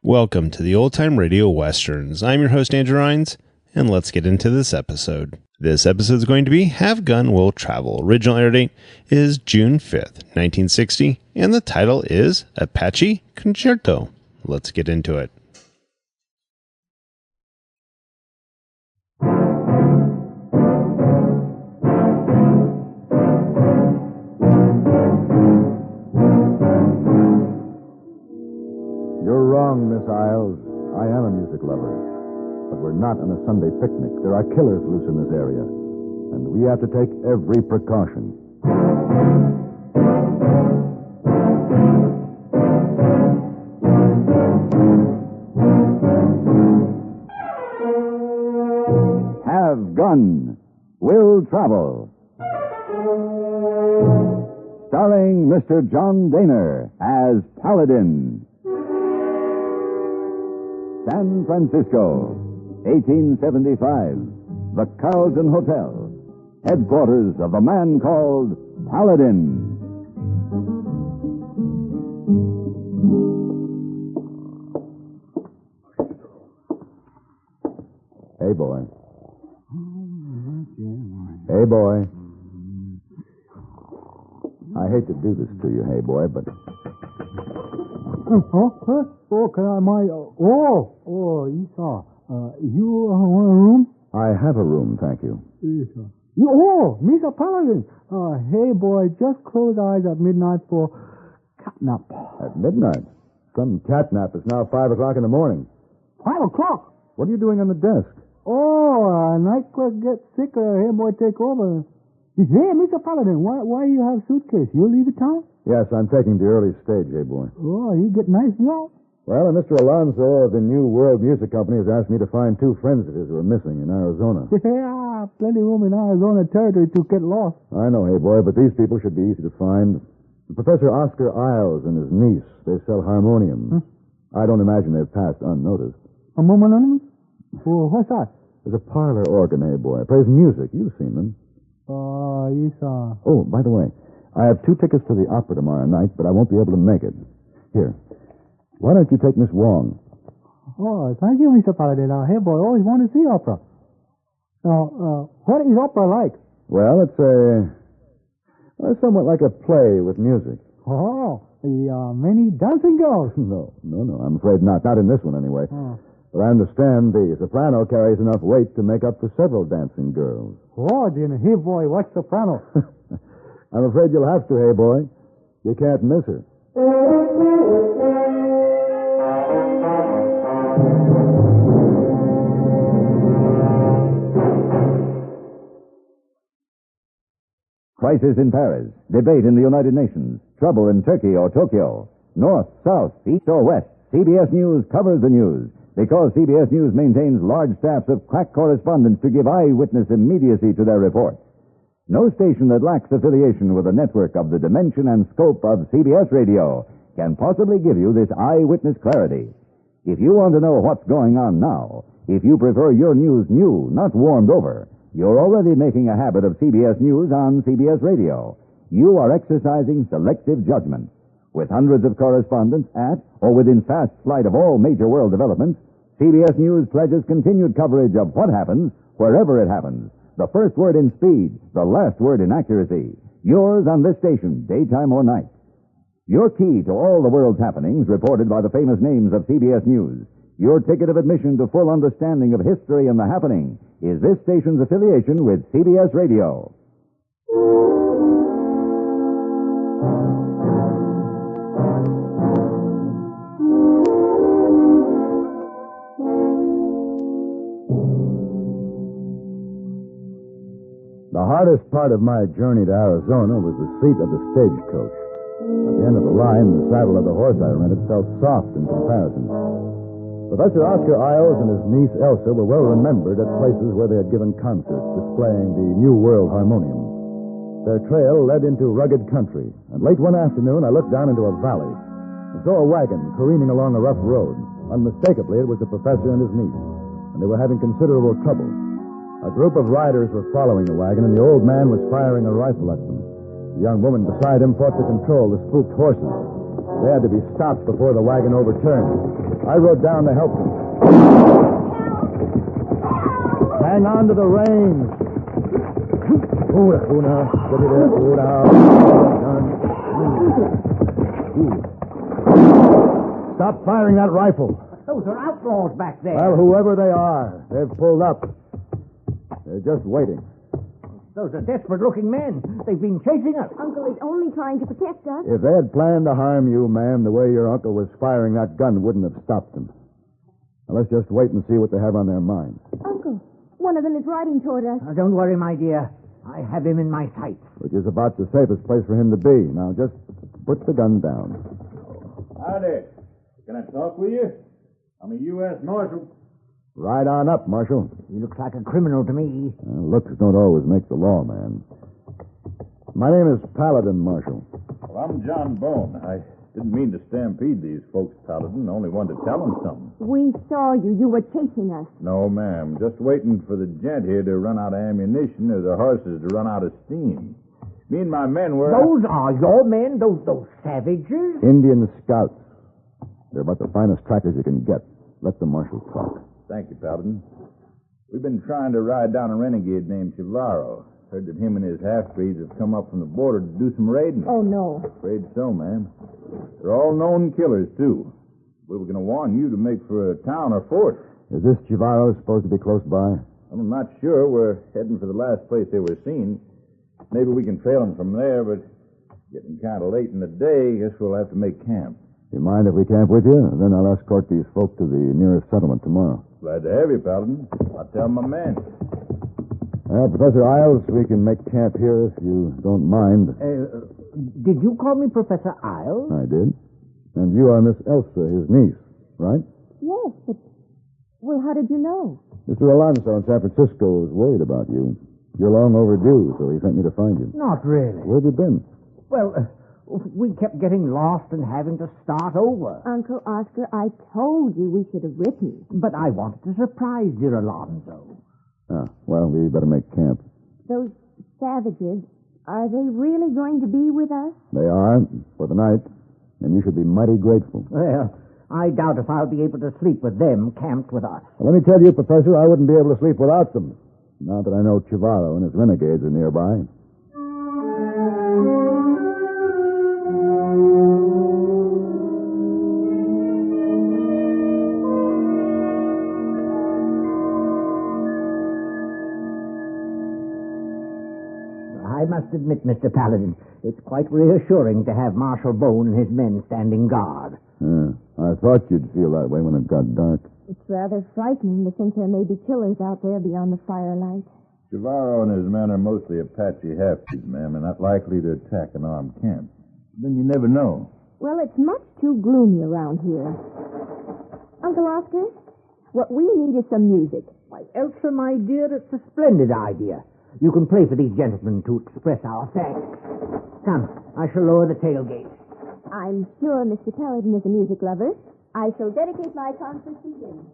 Welcome to the Old Time Radio Westerns. I'm your host, Andrew Rhynes, and let's get into this episode. This episode is going to be Have Gun Will Travel. Original air date is June 5th, 1960, and the title is Apache Concerto. Let's get into it. You're wrong, Miss Isles. I am a music lover. But we're not on a Sunday picnic. There are killers loose in this area. And we have to take every precaution. Have Gun Will Travel. Starring Mr. John Dehner as Paladin. San Francisco, 1875. The Carlton Hotel, headquarters of the man called Paladin. Heyboy. Heyboy. I hate to do this to you, Heyboy, but... Esau. You want a room? I have a room, thank you. Esau. Mr. Paladin. Hey, boy, just close eyes at midnight for catnap. At midnight? Some catnap. It's now 5 o'clock in the morning. 5 o'clock? What are you doing on the desk? Night clerk gets sick, hey, boy, take over. Hey, Mr. Paladin, why you have suitcase? You leave the town? Yes, I'm taking the early stage, Heyboy. You get nice job? Well, Mr. Alonso of the New World Music Company has asked me to find 2 friends of his who are missing in Arizona. Yeah, plenty room in Arizona territory to get lost. I know, Heyboy, but these people should be easy to find. Professor Oscar Isles and his niece, they sell harmonium. I don't imagine they've passed unnoticed. Harmonium? What's that? There's a parlor organ, Heyboy. It plays music. You've seen them. Esau. Oh, by the way, I have 2 tickets to the opera tomorrow night, but I won't be able to make it. Here. Why don't you take Miss Wong? Thank you, Mr. Paladin. Hey, boy, always want to see opera. What is opera like? Well, it's somewhat like a play with music. Many dancing girls? No, I'm afraid not. Not in this one, anyway. But I understand the soprano carries enough weight to make up for several dancing girls. Then, hey, boy, what's soprano? I'm afraid you'll have to, hey, boy. You can't miss her. Crisis in Paris. Debate in the United Nations. Trouble in Turkey or Tokyo. North, south, east or west. CBS News covers the news. Because CBS News maintains large staffs of crack correspondents to give eyewitness immediacy to their reports. No station that lacks affiliation with a network of the dimension and scope of CBS Radio can possibly give you this eyewitness clarity. If you want to know what's going on now, if you prefer your news new, not warmed over, you're already making a habit of CBS News on CBS Radio. You are exercising selective judgment. With hundreds of correspondents at or within fast flight of all major world developments, CBS News pledges continued coverage of what happens wherever it happens. The first word in speed, the last word in accuracy. Yours on this station, daytime or night. Your key to all the world's happenings reported by the famous names of CBS News. Your ticket of admission to full understanding of history and the happening is this station's affiliation with CBS Radio. The hardest part of my journey to Arizona was the seat of the stagecoach. At the end of the line, the saddle of the horse I rented felt soft in comparison. Professor Oscar Isles and his niece Elsa were well remembered at places where they had given concerts displaying the New World harmonium. Their trail led into rugged country, and late one afternoon I looked down into a valley and saw a wagon careening along a rough road. Unmistakably, it was the professor and his niece, and they were having considerable trouble. A group of riders were following the wagon, and the old man was firing a rifle at them. The young woman beside him fought to control the spooked horses. They had to be stopped before the wagon overturned. I rode down to help them. Hang on to the reins. Stop firing that rifle. Those are outlaws back there. Well, whoever they are, they've pulled up. They're just waiting. Those are desperate-looking men. They've been chasing us. Uncle is only trying to protect us. If they had planned to harm you, ma'am, the way your uncle was firing that gun wouldn't have stopped them. Now, let's just wait and see what they have on their minds. Uncle, one of them is riding toward us. Don't worry, my dear. I have him in my sights. Which is about the safest place for him to be. Now, just put the gun down. Howdy. Can I talk with you? I'm a U.S. Marshal. Ride on up, Marshal. He looks like a criminal to me. Looks don't always make the law, man. My name is Paladin, Marshal. Well, I'm John Bone. I didn't mean to stampede these folks, Paladin. Only wanted to tell them something. We saw you. You were chasing us. No, ma'am. Just waiting for the gent here to run out of ammunition or the horses to run out of steam. Me and my men were... Those are your men? Those savages? Indian scouts. They're about the finest trackers you can get. Let the Marshal talk. Thank you, Paladin. We've been trying to ride down a renegade named Chivaro. Heard that him and his half-breeds have come up from the border to do some raiding. Oh, no. Afraid so, ma'am. They're all known killers, too. We were going to warn you to make for a town or fort. Is this Chivaro supposed to be close by? I'm not sure. We're heading for the last place they were seen. Maybe we can trail them from there, but getting kind of late in the day, guess we'll have to make camp. You mind if we camp with you? Then I'll escort these folk to the nearest settlement tomorrow. Glad to have you, Paladin. I'll tell my men. Well, Professor Isles, we can make camp here if you don't mind. Did you call me Professor Isles? I did. And you are Miss Elsa, his niece, right? Yes, but... Well, how did you know? Mr. Alonso in San Francisco was worried about you. You're long overdue, so he sent me to find you. Not really. Where have you been? Well, we kept getting lost and having to start over. Uncle Oscar, I told you we should have written. But I wanted to surprise dear Alonzo. Well, we better make camp. Those savages, are they really going to be with us? They are, for the night. And you should be mighty grateful. Well, I doubt if I'll be able to sleep with them camped with us. Well, let me tell you, Professor, I wouldn't be able to sleep without them. Now that I know Chivaro and his renegades are nearby. I must admit, Mr. Paladin, it's quite reassuring to have Marshal Bone and his men standing guard. I thought you'd feel that way when it got dark. It's rather frightening to think there may be killers out there beyond the firelight. Chivaro and his men are mostly Apache half-breeds, ma'am, and not likely to attack an armed camp. Then you never know. Well, it's much too gloomy around here. Uncle Oscar, what we need is some music. Why, Elsa, my dear, it's a splendid idea. You can play for these gentlemen to express our thanks. Come, I shall lower the tailgate. I'm sure Mr. Paladin is a music lover. I shall dedicate my concert to him.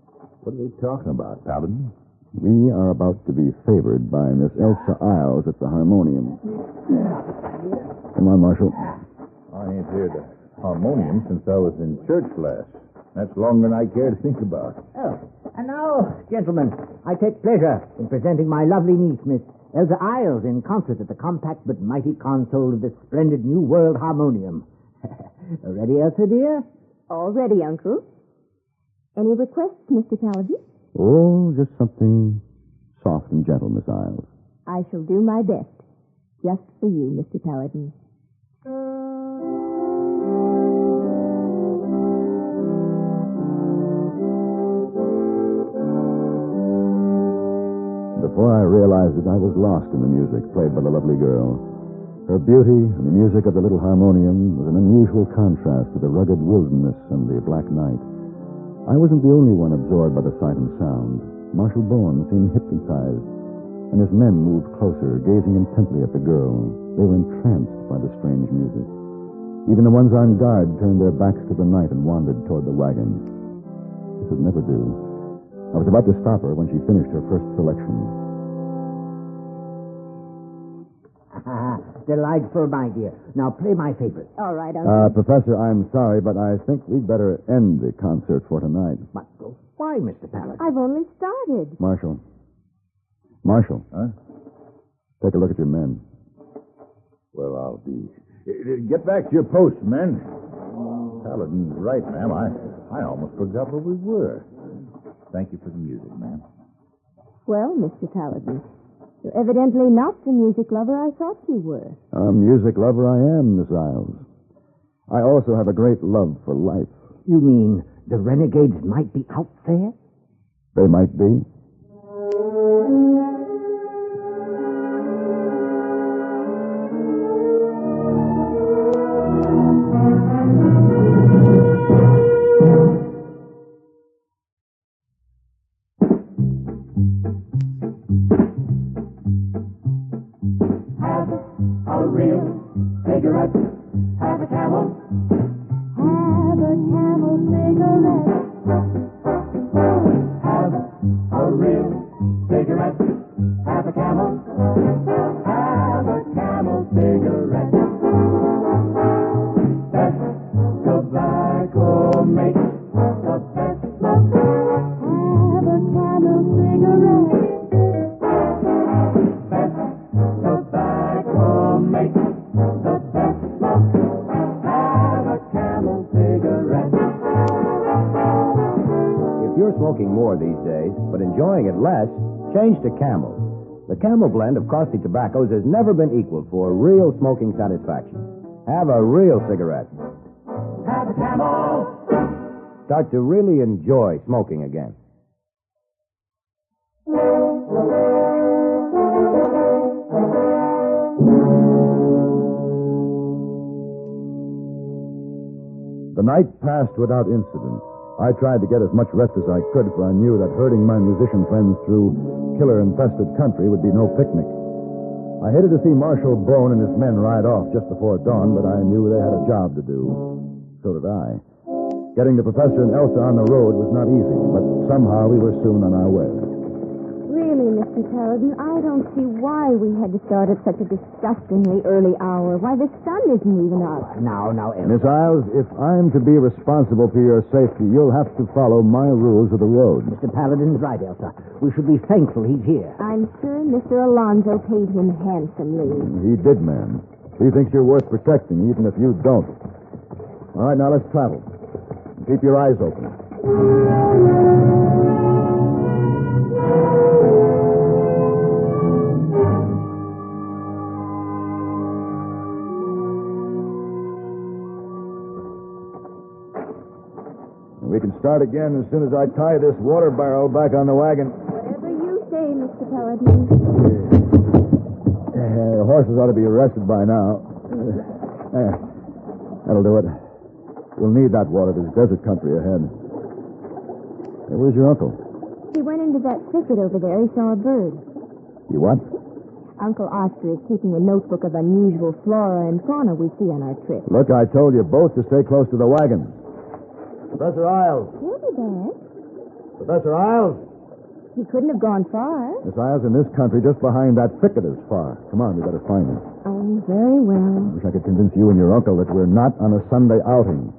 What are they talking about, Paladin? We are about to be favored by Miss Elsa Isles at the harmonium. Come on, Marshal. I ain't heard the harmonium since I was in church last. That's longer than I care to think about. Oh, and now, gentlemen, I take pleasure in presenting my lovely niece, Miss Elsa Isles, in concert at the compact but mighty console of this splendid New World harmonium. Ready, Elsa, dear? All ready, Uncle. Any requests, Mr. Paladin? Oh, just something soft and gentle, Miss Isles. I shall do my best. Just for you, Mr. Paladin. Before I realized it, I was lost in the music played by the lovely girl. Her beauty and the music of the little harmonium was an unusual contrast to the rugged wilderness and the black night. I wasn't the only one absorbed by the sight and sound. Marshal Bone seemed hypnotized, and his men moved closer, gazing intently at the girl. They were entranced by the strange music. Even the ones on guard turned their backs to the night and wandered toward the wagon. This would never do. I was about to stop her when she finished her first selection. delightful, my dear. Now play my favorite. All right, Uncle. Professor, I'm sorry, but I think we'd better end the concert for tonight. But why, Mr. Paladin? I've only started. Marshal. Huh? Take a look at your men. Well, I'll be... Get back to your post, men. Paladin's right, ma'am. I almost forgot where we were. Thank you for the music, ma'am. Well, Mr. Paladin, you're evidently not the music lover I thought you were. A music lover I am, Miss Isles. I also have a great love for life. You mean the renegades might be out there? They might be. Smoking more these days, but enjoying it less, change to Camel. The Camel blend of costly tobaccos has never been equaled for real smoking satisfaction. Have a real cigarette. Have a Camel! Start to really enjoy smoking again. The night passed without incident. I tried to get as much rest as I could, for I knew that herding my musician friends through killer-infested country would be no picnic. I hated to see Marshal Bone and his men ride off just before dawn, but I knew they had a job to do. So did I. Getting the Professor and Elsa on the road was not easy, but somehow we were soon on our way. Really, Mr. Paladin, I don't see why we had to start at such a disgustingly early hour. Why, the sun isn't even up. Now, Elsa. Miss Isles, if I'm to be responsible for your safety, you'll have to follow my rules of the road. Mr. Paladin's right, Elsa. We should be thankful he's here. I'm sure Mr. Alonzo paid him handsomely. He did, ma'am. He thinks you're worth protecting, even if you don't. All right, now let's travel. Keep your eyes open. We can start again as soon as I tie this water barrel back on the wagon. Whatever you say, Mr. Paladin. The horses ought to be rested by now. That'll do it. We'll need that water. There's desert country ahead. Hey, where's your uncle? He went into that thicket over there. He saw a bird. You what? Uncle Oscar is keeping a notebook of unusual flora and fauna we see on our trip. Look, I told you both to stay close to the wagon. Professor Isles. He'll be back. Professor Isles. He couldn't have gone far. Miss Isles, in this country, just behind that thicket is far. Come on, we better find him. Oh, very well. I wish I could convince you and your uncle that we're not on a Sunday outing.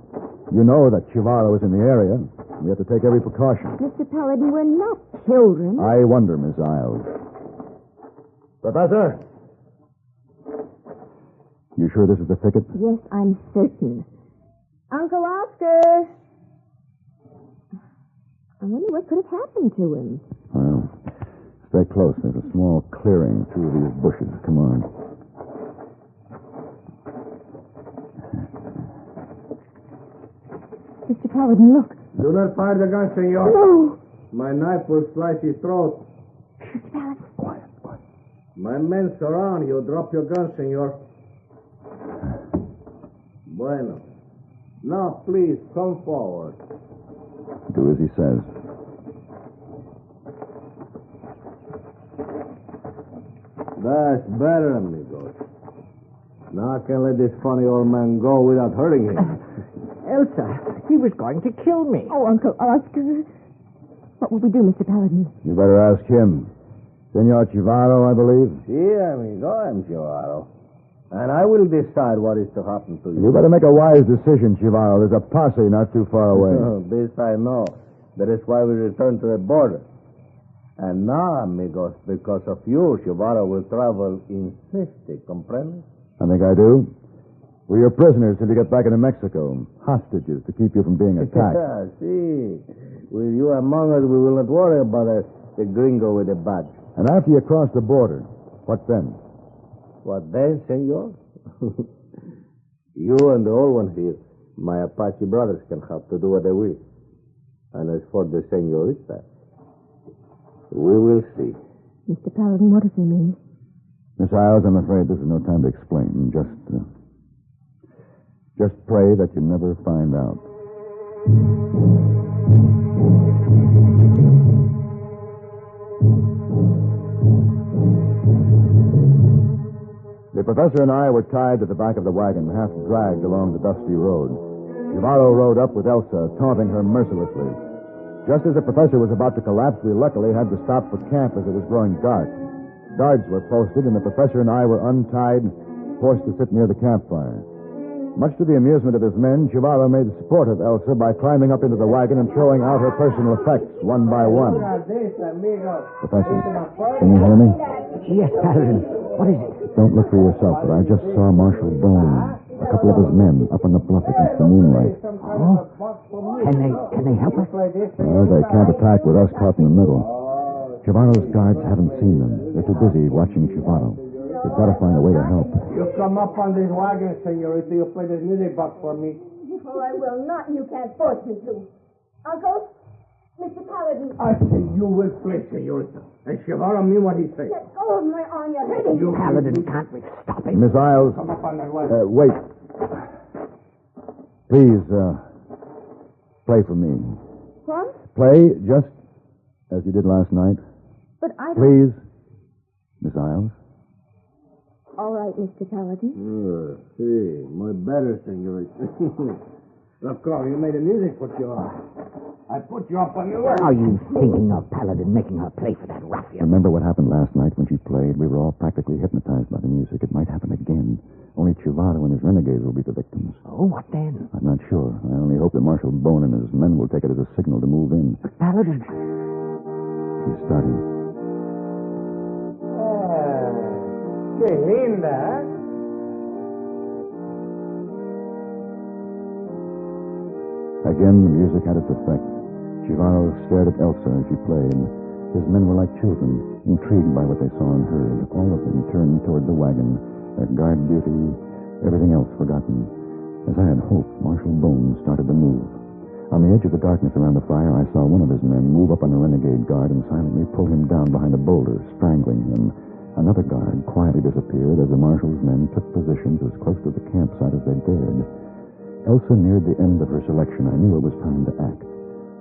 You know that Chivaro is in the area. We have to take every precaution. Mr. Paladin, we're not children. I wonder, Miss Isles. Professor? You sure this is the thicket? Yes, I'm certain. Uncle Oscar! I wonder what could have happened to him. Well, stay close. There's a small clearing through these bushes. Come on. Mr. Paladin, look. Do not fire the gun, senor. No! My knife will slice his throat. Mr. Paladin. Quiet. My men surround you. Drop your gun, senor. Bueno. Now, please, come forward. Do as he says. That's better, amigos. Now I can let this funny old man go without hurting him. Elsa, he was going to kill me. Oh, Uncle Oscar. What will we do, Mr. Paladin? You better ask him. Senor Chivaro, I believe. Sí, amigo, I'm Chivaro. And I will decide what is to happen to you. You better make a wise decision, Chivaro. There's a posse not too far away. This I know. That is why we return to the border. And now, amigos, because of you, Chivaro will travel in safety, comprende? I think I do. We're your prisoners till you get back into Mexico. Hostages to keep you from being attacked. Yeah, see. With you among us, we will not worry about the gringo with the badge. And after you cross the border, what then? What then, senor? You and the old one here, my Apache brothers, can have to do what they will. And as for the senorita, we will see. Mr. Paladin, what does he mean? Miss Isles, I'm afraid this is no time to explain. Just pray that you never find out. The professor and I were tied to the back of the wagon, half dragged along the dusty road. Chivaro rode up with Elsa, taunting her mercilessly. Just as the professor was about to collapse, we luckily had to stop for camp as it was growing dark. Guards were posted, and the professor and I were untied, forced to sit near the campfire. Much to the amusement of his men, Chivaro made sport of Elsa by climbing up into the wagon and throwing out her personal effects one by one. Professor, can you hear me? Yes, Paladin. What is it? Don't look for yourself, but I just saw Marshal Bone, a couple of his men, up on the bluff against the moonlight. Oh? Can they help us? Well, they can't attack with us caught in the middle. Chivaro's guards haven't seen them. They're too busy watching Chivaro. We've got to find a way to help. You come up on this wagon, senorita. You play this music box for me. Oh, I will not, and you can't force me to. Uncle, Mr. Paladin. I say you will play, senorita. And Chivaro mean what he says. Let go of my arm. You're hurting me. Paladin, can't we stop him? Miss Isles, Come up on that wagon. wait. Please, play for me. What? Play just as you did last night. But I don't... Please, Miss Isles. All right, Mr. Paladin. See, my better, senorita. Look, Carl, you made the music put you on. I put you up on your work. Are you thinking of Paladin making her play for that ruffian? Remember what happened last night when she played? We were all practically hypnotized by the music. It might happen again. Only Chivaro and his renegades will be the victims. Oh, what then? I'm not sure. I only hope that Marshal Bone and his men will take it as a signal to move in. But Paladin... He's starting. Qué linda, Again, the music had its effect. Chivaro stared at Elsa as she played. His men were like children, intrigued by what they saw and heard. All of them turned toward the wagon, their guard duty, everything else forgotten. As I had hoped, Marshal Bone started to move. On the edge of the darkness around the fire, I saw one of his men move up on a renegade guard and silently pull him down behind a boulder, strangling him. Another guard quietly disappeared as the marshal's men took positions as close to the campsite as they dared. Elsa neared the end of her selection. I knew it was time to act.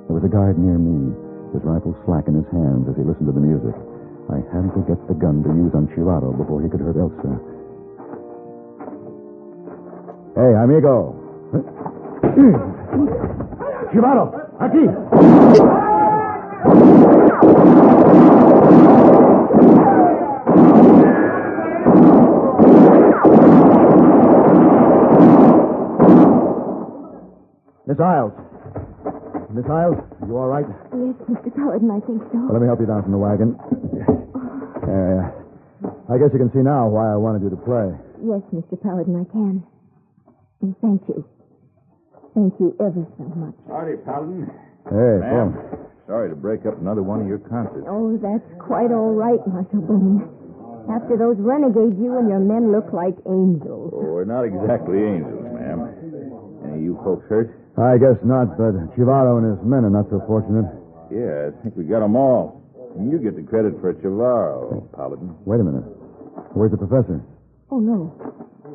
There was a guard near me, his rifle slack in his hands as he listened to the music. I had to get the gun to use on Chivaro before he could hurt Elsa. Hey, amigo. Chivaro, aquí. Miss Isles. Miss Isles, you all right? Yes, Mr. Paladin, I think so. Well, let me help you down from the wagon. I guess you can see now why I wanted you to play. Yes, Mr. Paladin, I can. And thank you. Thank you ever so much. Howdy, Paladin. Hey, Ma'am, Paul. sorry to break up another one of your concerts. Oh, that's quite all right, Marshal Boone. After those renegades, you and your men look like angels. Oh, we're not exactly angels, ma'am. Any of you folks hurt? I guess not, but Chivaro and his men are not so fortunate. Yeah, I think we got them all. And you get the credit for Chivaro, Paladin. Wait a minute. Where's the professor? Oh, no.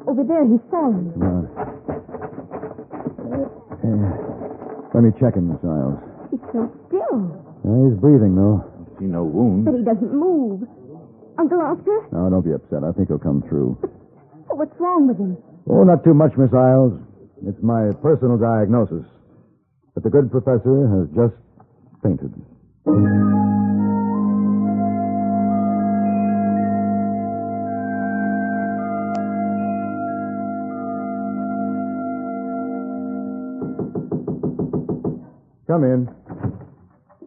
Over there, he's fallen. Let me check him, Miss Isles. He's so still. He's breathing, though. See no wound. But he doesn't move. Uncle Oscar? No, don't be upset. I think he'll come through. But what's wrong with him? Oh, not too much, Miss Isles. It's my personal diagnosis. But the good professor has just fainted. Come in.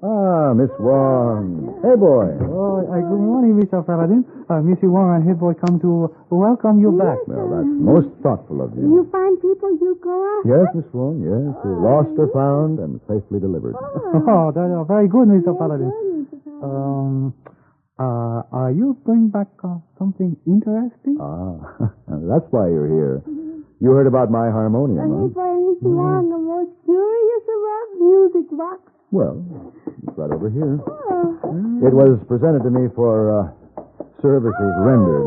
Ah, Miss Wong. Heyboy. Oh, good morning, Mr. Paladin. Missy Wong and Heyboy come to welcome you back. Well, that's most thoughtful of you. You find people you go after? Yes, Miss Wong, yes. Lost or found and safely delivered. Oh, that's very good, Mr. Paladin. Are you bringing back something interesting? Ah, that's why you're here. You heard about my harmonium, huh? Heyboy and Missy Wong are most curious about music box. Well, it's right over here. Oh. It was presented to me for services rendered.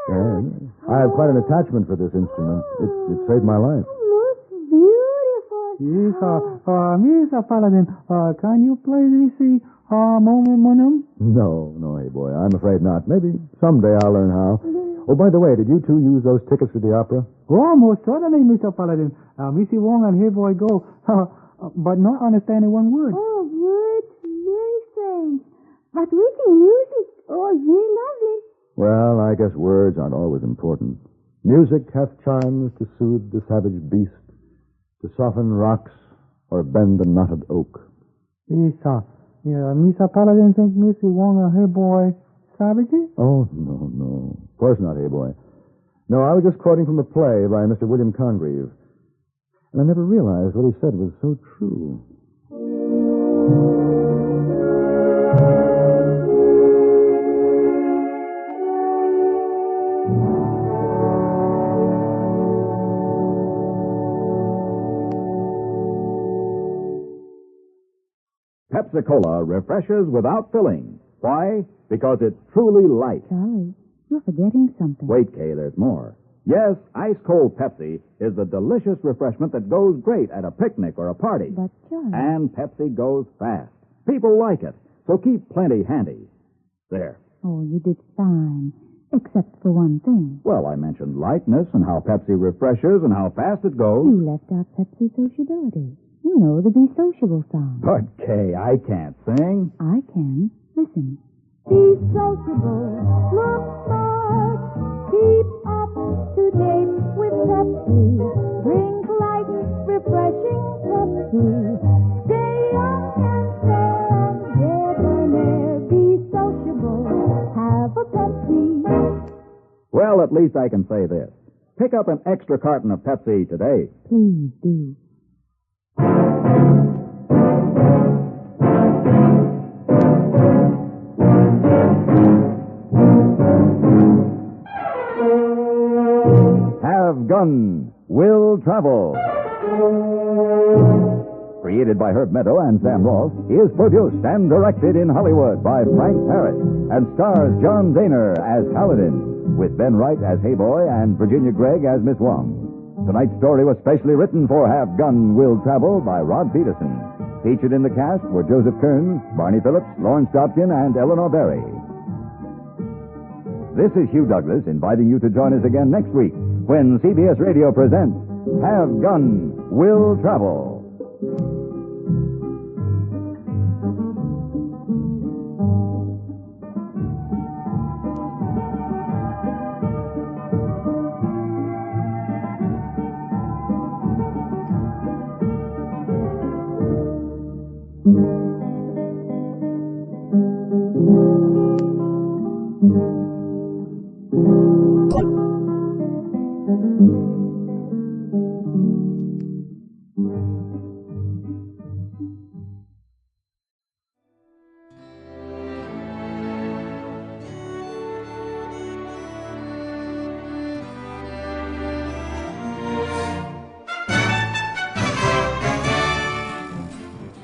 And I have quite an attachment for this instrument. It saved my life. Most beautiful. Yes, Mr. Paladin, can you play this harmonium? No, Heyboy, I'm afraid not. Maybe someday I'll learn how. Oh, by the way, did you two use those tickets for the opera? Oh, most certainly, Mr. Paladin. Missy Wong and Heyboy go, but not understanding one word. Oh, words, very strange. But reading music, oh, very lovely. Well, I guess words aren't always important. Music hath charms to soothe the savage beast, to soften rocks or bend the knotted oak. Yes, Mr. Paladin think Missy Wong and Heyboy savages? Oh, no. Of course not, Heyboy. No, I was just quoting from a play by Mr. William Congreve. And I never realized what he said was so true. Pepsi-Cola refreshes without filling. Why? Because it's truly light. Charlie, you're forgetting something. Wait, Kay, there's more. Yes, ice-cold Pepsi is the delicious refreshment that goes great at a picnic or a party. But, Charlie... And Pepsi goes fast. People like it, so keep plenty handy. There. Oh, you did fine, except for one thing. Well, I mentioned lightness and how Pepsi refreshes and how fast it goes. You left out Pepsi sociability. You know the Be Sociable song. But, Kay, I can't sing. I can. Listen. Be sociable, look smart, keep up to date with Pepsi. Drink light, refreshing Pepsi. Stay young and fair and debonair. Be sociable, have a Pepsi. Well, at least I can say this. Pick up an extra carton of Pepsi today. Please do. Gun Will Travel. Created by Herb Meadow and Sam Rolfe, is produced and directed in Hollywood by Frank Parrott and stars John Dehner as Paladin, with Ben Wright as Heyboy and Virginia Gregg as Miss Wong. Tonight's story was specially written for Have Gun Will Travel by Rod Peterson. Featured in the cast were Joseph Kearns, Barney Phillips, Lawrence Dobkin, and Eleanor Berry. This is Hugh Douglas inviting you to join us again next week when CBS Radio presents Have Gun Will Travel.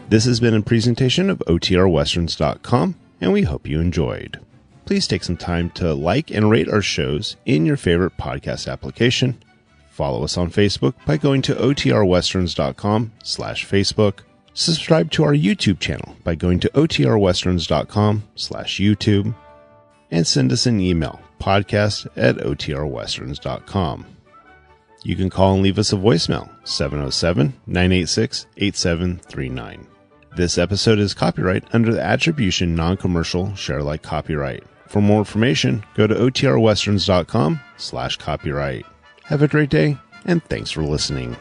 This has been a presentation of OTRWesterns.com, and we hope you enjoyed. Please take some time to like and rate our shows in your favorite podcast application. Follow us on Facebook by going to OTRWesterns.com/Facebook. Subscribe to our YouTube channel by going to OTRWesterns.com/YouTube. And send us an email, podcast@OTRWesterns.com. You can call and leave us a voicemail, 707-986-8739. This episode is copyright under the Attribution Non-Commercial Share-alike copyright. For more information, go to OTRWesterns.com/copyright. Have a great day, and thanks for listening.